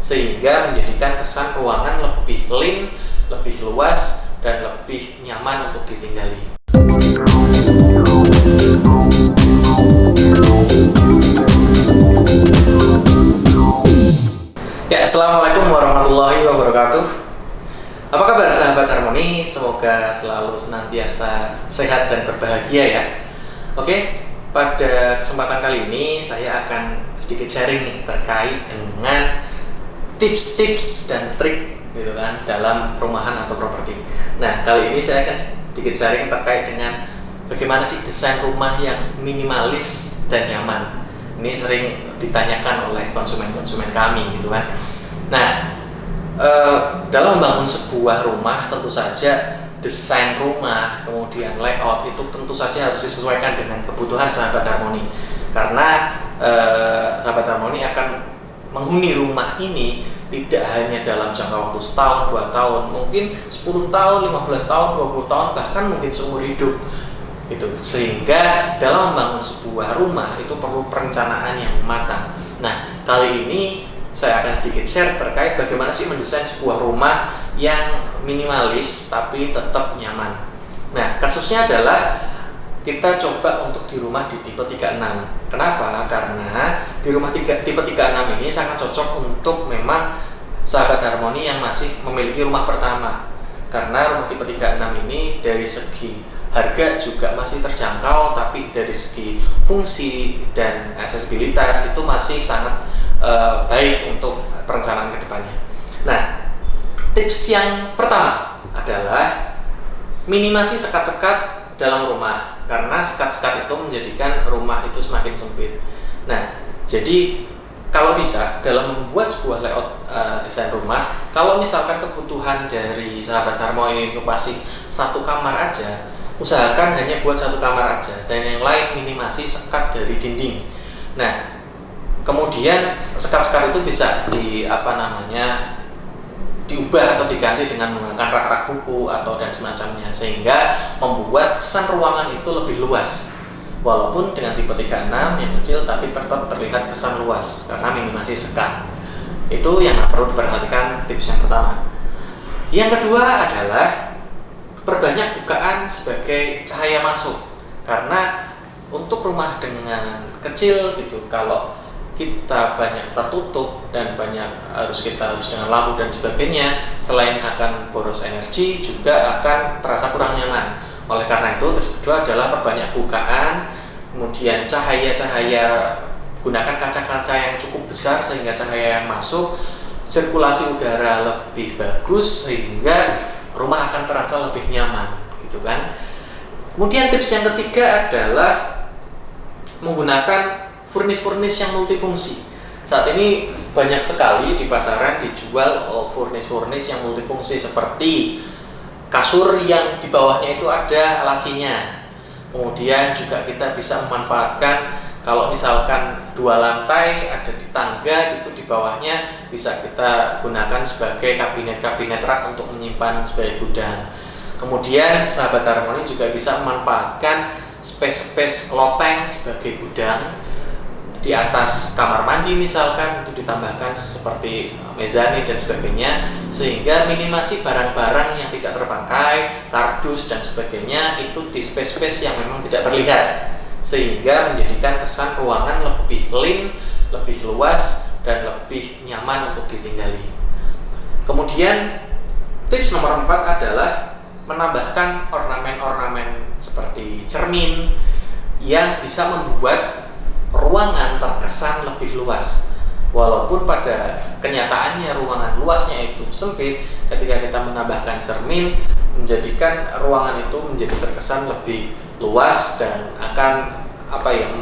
sehingga menjadikan kesan ruangan lebih clean, lebih luas, dan lebih nyaman untuk ditinggali. Ya, assalamualaikum warahmatullahi wabarakatuh. Apa kabar sahabat Harmoni? Semoga selalu senantiasa sehat dan berbahagia ya. Oke, pada kesempatan kali ini saya akan sedikit sharing nih terkait dengan tips-tips dan trik gitu kan dalam perumahan atau properti. Nah, kali ini saya akan sedikit sharing terkait dengan bagaimana sih desain rumah yang minimalis dan nyaman. Ini sering ditanyakan oleh konsumen-konsumen kami gitu kan. Nah, dalam membangun sebuah rumah tentu saja desain rumah, kemudian layout itu tentu saja harus disesuaikan dengan kebutuhan sahabat Harmoni. Karena sahabat Harmoni akan menghuni rumah ini tidak hanya dalam jangka waktu setahun, 2 tahun, mungkin 10 tahun, 15 tahun, 20 tahun, bahkan mungkin seumur hidup. Gitu. Sehingga dalam membangun sebuah rumah itu perlu perencanaan yang matang. Nah, kali ini saya akan sedikit share terkait bagaimana sih mendesain sebuah rumah yang minimalis tapi tetap nyaman. Nah, kasusnya adalah kita coba untuk di rumah di tipe 36. Kenapa? Karena di rumah tipe 36 ini sangat cocok untuk memang sahabat Harmoni yang masih memiliki rumah pertama. Karena rumah tipe 36 ini dari segi harga juga masih terjangkau, tapi dari segi fungsi dan aksesibilitas itu masih sangat baik untuk perencanaan kedepannya. Nah, tips yang pertama adalah minimasi sekat-sekat dalam rumah, karena sekat-sekat itu menjadikan rumah itu semakin sempit. Nah, jadi kalau bisa dalam membuat sebuah layout desain rumah, kalau misalkan kebutuhan dari sahabat Harmoni itu masih 1 kamar aja, usahakan hanya buat 1 kamar aja dan yang lain minimasi sekat dari dinding. Nah, kemudian sekat-sekat itu bisa diubah atau diganti dengan menggunakan rak-rak buku atau dan semacamnya, sehingga membuat kesan ruangan itu lebih luas. Walaupun dengan tipe 36 yang kecil tapi tetap terlihat kesan luas karena minimasi sekat. Itu yang perlu diperhatikan, tips yang pertama. Yang kedua adalah perbanyak bukaan sebagai cahaya masuk. Karena untuk rumah dengan kecil gitu, kalau kita banyak tertutup dan kita harus dengan lampu dan sebagainya, selain akan boros energi juga akan terasa kurang nyaman. Oleh karena itu, tips kedua adalah perbanyak bukaan, kemudian cahaya-cahaya, gunakan kaca-kaca yang cukup besar sehingga cahaya yang masuk, sirkulasi udara lebih bagus sehingga rumah akan terasa lebih nyaman gitu kan. Kemudian tips yang ketiga adalah menggunakan furnish yang multifungsi. Saat ini banyak sekali di pasaran dijual furnish yang multifungsi seperti kasur yang di bawahnya itu ada lacinya. Kemudian juga kita bisa memanfaatkan kalau misalkan 2 lantai ada di tangga itu, di bawahnya bisa kita gunakan sebagai kabinet rak untuk menyimpan sebagai gudang. Kemudian sahabat Harmoni juga bisa memanfaatkan space loteng sebagai gudang. Di atas kamar mandi misalkan itu ditambahkan seperti mezzanine dan sebagainya, sehingga minimasi barang-barang yang tidak terpakai, kardus dan sebagainya itu di space yang memang tidak terlihat, sehingga menjadikan kesan ruangan lebih clean, lebih luas dan lebih nyaman untuk ditinggali. Kemudian tips nomor 4 adalah menambahkan ornamen-ornamen seperti cermin yang bisa membuat ruangan terkesan lebih luas. Walaupun pada kenyataannya ruangan luasnya itu sempit, ketika kita menambahkan cermin menjadikan ruangan itu menjadi terkesan lebih luas dan akan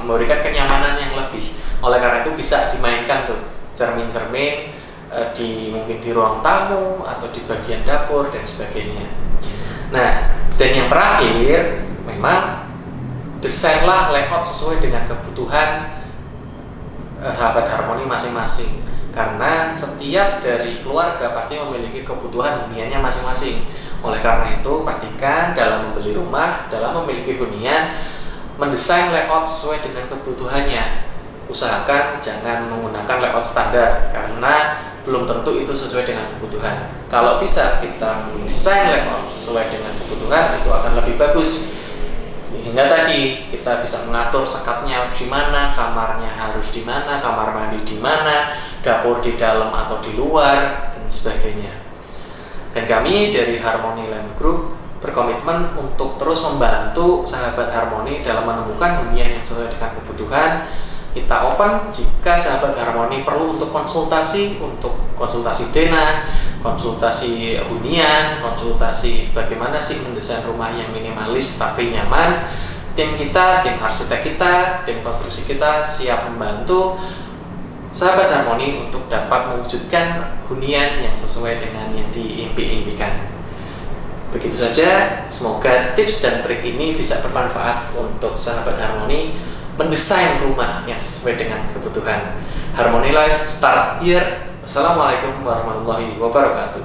memberikan kenyamanan yang lebih. Oleh karena itu bisa dimainkan tuh cermin-cermin mungkin di ruang tamu atau di bagian dapur dan sebagainya. Nah, dan yang terakhir, memang desainlah layout sesuai dengan kebutuhan sahabat Harmoni masing-masing. Karena setiap dari keluarga pasti memiliki kebutuhan huniannya masing-masing. Oleh karena itu, pastikan dalam membeli rumah, dalam memiliki hunian, mendesain layout sesuai dengan kebutuhannya. Usahakan jangan menggunakan layout standar, karena belum tentu itu sesuai dengan kebutuhan. Kalau bisa kita mendesain layout sesuai dengan kebutuhan, itu akan lebih bagus. Hingga tadi kita bisa mengatur sekatnya harus di mana, kamarnya harus di mana, kamar mandi di mana, dapur di dalam atau di luar, dan sebagainya. Dan kami dari Harmony Land Group berkomitmen untuk terus membantu sahabat Harmony dalam menemukan hunian yang sesuai dengan kebutuhan. Kita open jika sahabat Harmony perlu untuk konsultasi denah, konsultasi hunian, konsultasi bagaimana sih mendesain rumah yang minimalis tapi nyaman. Tim kita, tim arsitek kita, tim konstruksi kita siap membantu sahabat Harmony untuk dapat mewujudkan hunian yang sesuai dengan yang diimpi-impikan. Begitu saja, semoga tips dan trik ini bisa bermanfaat untuk sahabat Harmony mendesain rumah yang sesuai dengan kebutuhan. Harmony Life start here. Wassalamualaikum warahmatullahi wabarakatuh.